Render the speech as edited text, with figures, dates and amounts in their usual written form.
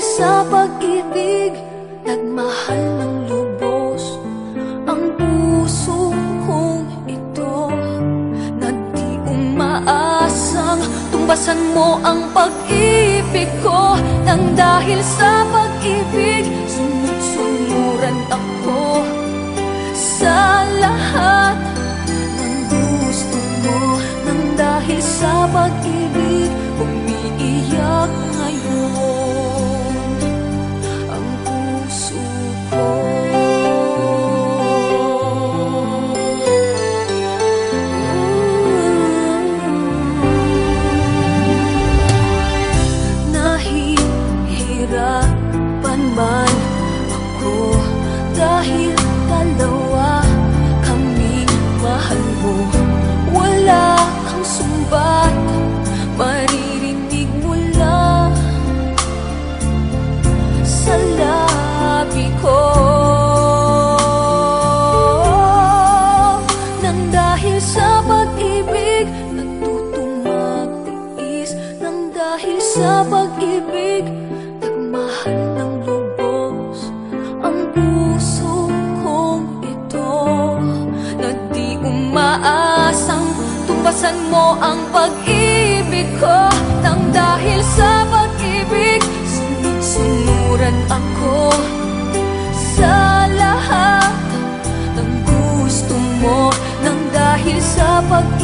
sa pag-ibig, nagmahal ng lubos ang puso kong ito, na di umaasang tumbasan mo ang pag-ibig ko. Nang dahil sa pag-ibig, sunod-sunuran ako sa lahat ng gusto mo. Nang dahil sa pag-ibig, umiiyak ngayon ang puso ko. Nahihirapan man ako dahil dalawa kaming mahal mo. Wala kang sumbat, maririnig mula sa labi ko. Nang dahil sa pag-ibig, natutong magtiis. Nang dahil sa pag-ibig, nagmahal ng lubos ang puso kong ito, na di umaasang tumbasan mo ang pag-ibig ko. Nang dahil sa pag-ibig, sunod-sunuran ako sa lahat ng gusto mo. Nang dahil sa pag-ibig,